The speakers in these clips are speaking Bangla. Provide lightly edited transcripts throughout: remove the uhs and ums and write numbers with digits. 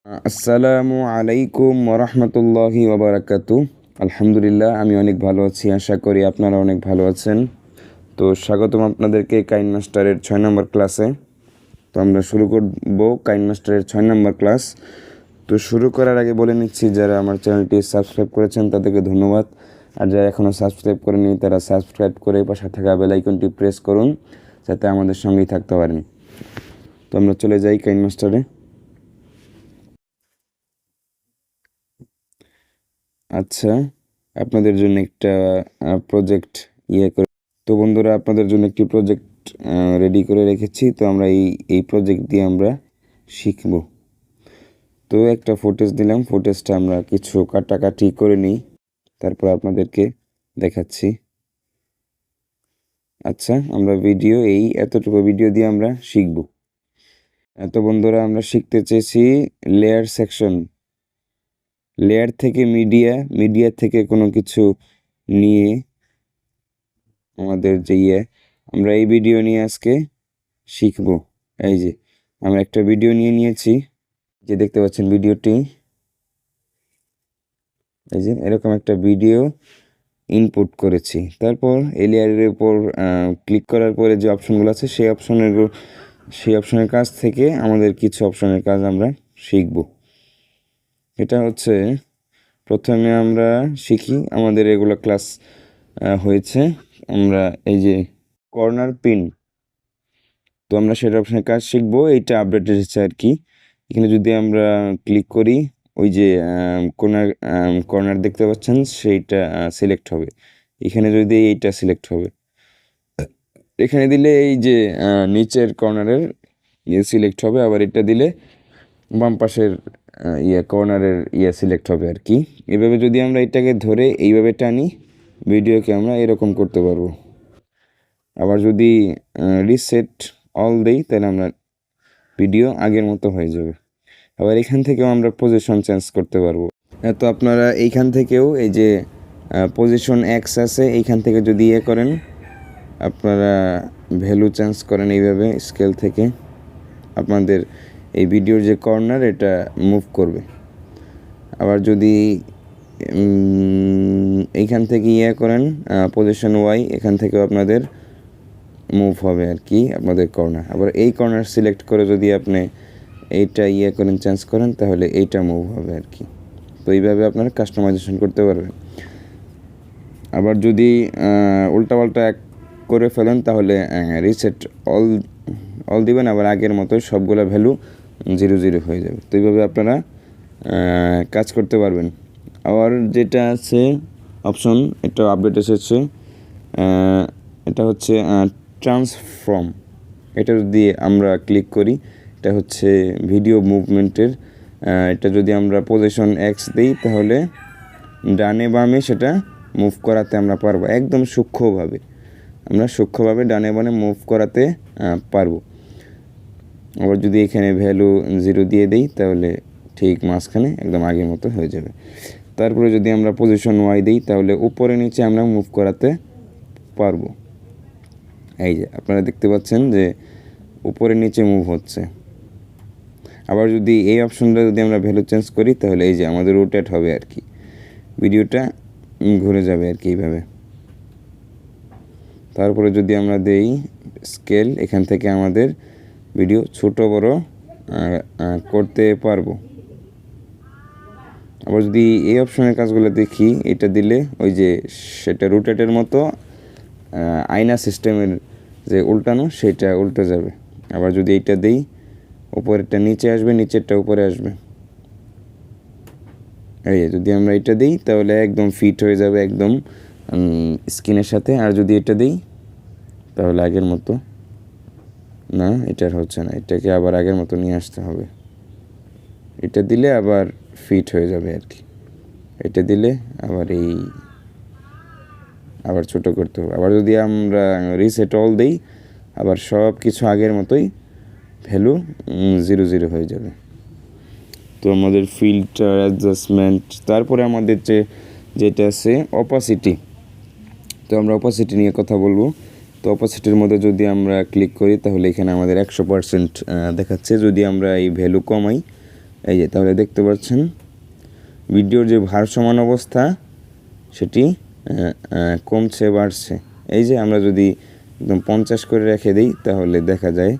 আসসালামু আলাইকুম ওরহমতুল্লাহি ওবরাকাতু। আলহামদুলিল্লাহ, আমি অনেক ভালো আছি। আশা করি আপনারা অনেক ভালো আছেন। তো স্বাগতম আপনাদেরকে কাইন মাস্টারের 6 নম্বর ক্লাসে। তো আমরা শুরু করব কাইন মাস্টারের 6 নম্বর ক্লাস। তো শুরু করার আগে বলে নিচ্ছি, যারা আমার চ্যানেলটি সাবস্ক্রাইব করেছেন তাদেরকে ধন্যবাদ, আর যারা এখনও সাবস্ক্রাইব করেনি তারা সাবস্ক্রাইব করে পাশে থাকা বেল আইকনটি প্রেস করুন, যাতে আমাদের সঙ্গেই থাকতে পারেন। তো আমরা চলে যাই কাইন মাস্টারে। আচ্ছা, আপনাদের জন্য একটা প্রজেক্ট করে। তো বন্ধুরা, আপনাদের জন্য একটি প্রজেক্ট রেডি করে রেখেছি। তো আমরা এই প্রজেক্ট দিয়ে আমরা শিখব। তো একটা ফুটেজ দিলাম, ফুটেজটা আমরা কিছু কাটাকাটি করে নিই, তারপর আপনাদেরকে দেখাচ্ছি। আচ্ছা, আমরা এতটুকু ভিডিও দিয়ে আমরা শিখব। তো বন্ধুরা, আমরা শিখতে চেয়েছি লেয়ার সেকশন, লেয়ার থেকে মিডিয়া থেকে কোনো কিছু নিয়ে আমাদের আমরা এই ভিডিও নিয়ে আজকে শিখব। এই যে আমরা একটা ভিডিও নিয়েছি, যে দেখতে পাচ্ছেন ভিডিওটি, এই যে এরকম একটা ভিডিও ইনপুট করেছি। তারপর এই লেয়ারের উপর ক্লিক করার পরে যে অপশনগুলো আছে সেই অপশনের কাজ থেকে আমাদের কিছু অপশনের কাজ আমরা শিখব। এটা হচ্ছে, প্রথমে আমরা শিখি, আমাদের এগুলো ক্লাস হয়েছে। আমরা এই যে কর্নার পিন, তো আমরা সেটা অপশনের কাজ শিখবো। এইটা আপডেট এসেছে আর কি। এখানে যদি আমরা ক্লিক করি, ওই যে কর্নার দেখতে পাচ্ছেন সেইটা সিলেক্ট হবে। এখানে যদি এইটা সিলেক্ট হবে, এখানে দিলে এই যে নিচের কর্নারের সিলেক্ট হবে, আবার এটা দিলে বাম পাশের কর্নারের সিলেক্ট হবে আর কি। এভাবে যদি আমরা এটাকে ধরে এইভাবে টানি, ভিডিওকে আমরা এরকম করতে পারবো। আবার যদি রিসেট অল দেই, তাহলে আমরা ভিডিও আগের মতো হয়ে যাবে। আবার এখান থেকেও আমরা পজিশন চেঞ্জ করতে পারবো। তো আপনারা এইখান থেকেও এই যে পজিশন এক্স আছে, এইখান থেকে যদি করেন, আপনারা ভ্যালু চেঞ্জ করেন এইভাবে স্কেল থেকে, আপনাদের এই ভিডিওর যে কর্নার এটা মুভ করবে। আবার যদি এইখান থেকে করেন পজিশন ওয়াই, এখান থেকেও আপনাদের মুভ হবে আর কি আপনাদের কর্নার। আবার এই কর্নার সিলেক্ট করে যদি আপনি এইটা করেন, চেঞ্জ করেন, তাহলে এইটা মুভ হবে আর কি। তো এইভাবে আপনারা কাস্টমাইজেশন করতে পারবেন। আবার যদি উল্টাপাল্টা করে ফেলেন, তাহলে রিসেট অল দিবেন, আবার আগের মতো সবগুলো ভ্যালু 0 হয়ে যাবে। তো এইভাবে আপনারা কাজ করতে পারবেন। আবার যেটা আছে অপশন, এটা আপডেট এসেছে, এটা হচ্ছে ট্রান্সফর্ম। এটা যদি আমরা ক্লিক করি, এটা হচ্ছে ভিডিও মুভমেন্টের। এটা যদি আমরা পজিশন এক্স দিই, তাহলে ডানে বামে সেটা মুভ করাতে আমরা পারবো, একদম সূক্ষ্মভাবে ডানে বামে মুভ করাতে পারবো। আবার যদি এখানে ভ্যালু 0 দিয়ে দিই, তাহলে ঠিক মাঝখানে একদম আগের মতো হয়ে যাবে। তারপরে যদি আমরা পজিশন ওয়াই দিই, তাহলে উপরে নিচে আমরা মুভ করাতে পারবো। এই যে আপনারা দেখতে পাচ্ছেন যে উপরে নিচে মুভ হচ্ছে। আবার যদি এই অপশনটা যদি আমরা ভ্যালু চেঞ্জ করি, তাহলে এই যে আমাদের রোটেট হবে আর কি, ভিডিওটা ঘুরে যাবে আর কি এইভাবে। তারপরে যদি আমরা দেই স্কেল, এখান থেকে আমাদের ভিডিও ছোট বড় করতে পারবো। আবার যদি এই অপশনের কাজগুলো দেখি, এটা দিলে ওই যে সেটা রোটেটের মতো আয়না সিস্টেমের যে উল্টানো, সেটা উল্টে যাবে। আবার যদি এইটা দেই, উপরেরটা নিচে আসবে, নিচেরটা উপরে আসবে। এই যদি আমরা এটা দিই, তাহলে একদম ফিট হয়ে যাবে একদম স্ক্রিনের সাথে। আর যদি এটা দিই, তাহলে আগের মতো না, এটার হচ্ছে না, এটাকে আবার আগের মতো নিয়ে আসতে হবে। এটা দিলে আবার ফিট হয়ে যাবে আর কি। এটা দিলে আবার ছোট করতে হবে। আবার যদি আমরা রিসেট অল দিই, আবার সব কিছু আগের মতোই ভ্যালু 0 হয়ে যাবে। তো আমাদের ফিল্টার অ্যাডজাস্টমেন্ট, তারপরে আমাদের যেটা আছে অপাসিটি। তো আমরা অপাসিটি নিয়ে কথা বলবো। তো অপাসিটির মধ্যে যদি আমরা ক্লিক করি, তাহলে এখানে আমাদের 100% দেখাচ্ছে। যদি আমরা এই ভ্যালু কমাই, এই যে তাহলে দেখতে পাচ্ছেন ভিডিওর যে ভারসমান অবস্থা সেটি কমছে বাড়ছে। এই যে আমরা যদি একদম 50 করে রেখে দিই তাহলে দেখা যায়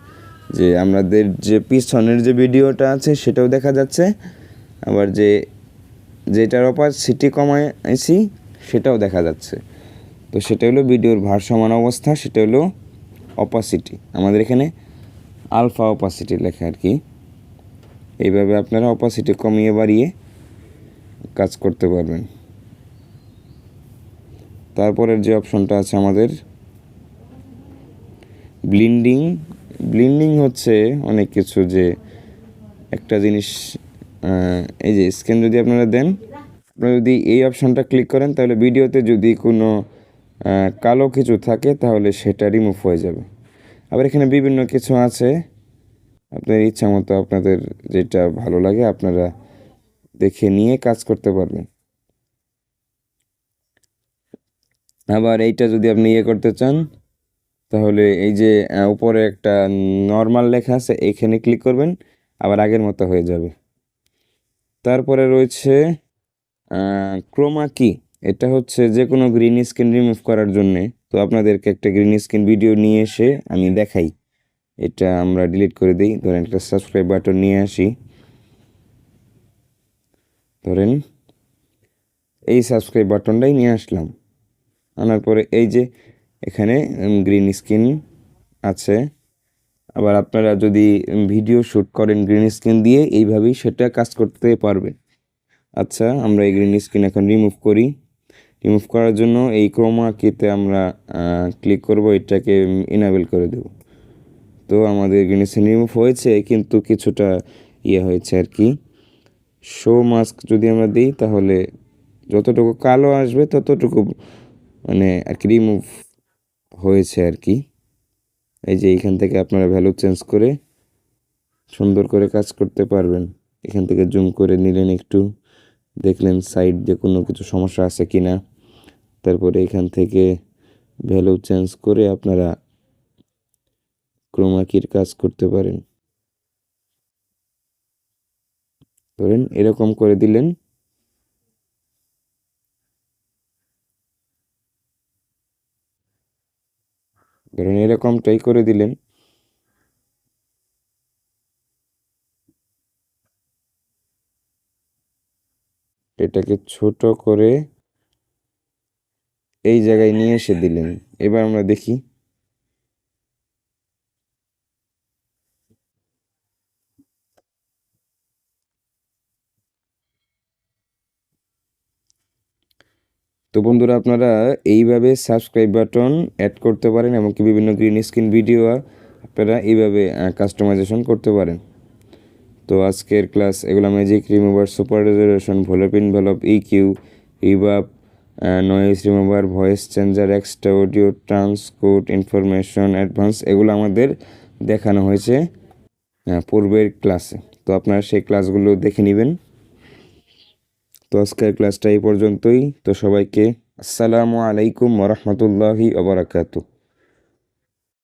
যে আমাদের যে পিছনের যে ভিডিওটা আছে সেটাও দেখা যাচ্ছে, আবার যেটার অপাসিটি কমাইছি সেটাও দেখা যাচ্ছে। তো সেটা হলো ভিডিওর ভারসমান অবস্থা, সেটা হলো অপাসিটি। আমাদের এখানে আলফা অপাসিটি লেখা আর কি। এইভাবে আপনারা অপাসিটি কমিয়ে বাড়িয়ে কাজ করতে পারবেন। তারপরের যে অপশনটা আছে আমাদের ব্লিন্ডিং হচ্ছে অনেক কিছু, যে একটা জিনিস এই যে স্ক্যান যদি আপনারা দেন, আপনারা যদি এই অপশনটা ক্লিক করেন তাহলে ভিডিওতে যদি কোনো কালো কিছু থাকে তাহলে সেটা রিমুভ হয়ে যাবে। আবার এখানে বিভিন্ন কিছু আছে, আপনার ইচ্ছা মতো আপনাদের যেটা ভালো লাগে আপনারা দেখে নিয়ে কাজ করতে পারবেন। আবার এইটা যদি আপনি করতে চান তাহলে এই যে উপরে একটা নর্মাল লেখা আছে এইখানে ক্লিক করবেন, আবার আগের মতো হয়ে যাবে। তারপরে রয়েছে ক্রোমা কি। এটা হচ্ছে যে কোনো গ্রিন স্ক্রিন রিমুভ করার জন্যে। তো আপনাদেরকে একটা গ্রিন স্ক্রিন ভিডিও নিয়ে এসে আমি দেখাই। এটা আমরা ডিলিট করে দিই। ধরেন একটা সাবস্ক্রাইব বাটন নিয়ে আসি, ধরেন এই সাবস্ক্রাইব বাটনটাই নিয়ে আসলাম। আনার পরে এই যে এখানে গ্রিন স্ক্রিন আছে। আবার আপনারা যদি ভিডিও শ্যুট করেন গ্রিন স্ক্রিন দিয়ে, এইভাবেই সেটা কাজ করতে পারবেন। আচ্ছা, আমরা এই গ্রিন স্ক্রিন এখন রিমুভ করি। রিমুভ করার জন্য এই ক্রোমা কিতে আমরা ক্লিক করব, এটাকে ইনেবল করে দেব। তো আমাদের গ্রিন স্ক্রিন রিমুভ হয়েছে, কিন্তু কিছুটা হয়েছে আর কি। শো মাস্ক যদি আমরা দিই তাহলে যতটুকু কালো আসবে ততটুকু মানে আর কি রিমুভ হয়েছে আর কি। এই যে এইখান থেকে আপনারা ভ্যালু চেঞ্জ করে সুন্দর করে কাজ করতে পারবেন। এখান থেকে জুম করে নিলেন, একটু দেখলেন সাইড দিয়ে কোনো কিছু সমস্যা আছে কি না। তারপরে এখান থেকে ভ্যালু চেঞ্জ করে আপনারা ক্রোমা কির কাজ করতে পারেন। ধরেন এরকম করে দিলেন, ধরেন এরকমটাই করে দিলেন। এটাকে ছোট করে এই জায়গায় নিয়ে এসে দিলেন। এবার আমরা দেখি। তো বন্ধুরা, আপনারা এইভাবে সাবস্ক্রাইব বাটন অ্যাড করতে পারেন, এমনকি বিভিন্ন গ্রিন স্ক্রিন ভিডিও আপনারা এইভাবে কাস্টমাইজেশন করতে পারেন। তো আজকের ক্লাস এগুলো ম্যাজিক রিমুভার, সুপার রেজোলিউশন, ভোলোপিন ভ্যালভ, EQ, reverb, noise remover, voice changer, extra audio, transcode, information, advance, এগুলো আমাদের দেখানো হয়েছে পূর্বের ক্লাসে। তো আপনারা সেই ক্লাসগুলো দেখে নেবেন। তো আজকের ক্লাসটা এই পর্যন্তই। তো সবাইকে আসসালামু আলাইকুম ওয়া রাহমাতুল্লাহি ওয়া বারাকাতুহু।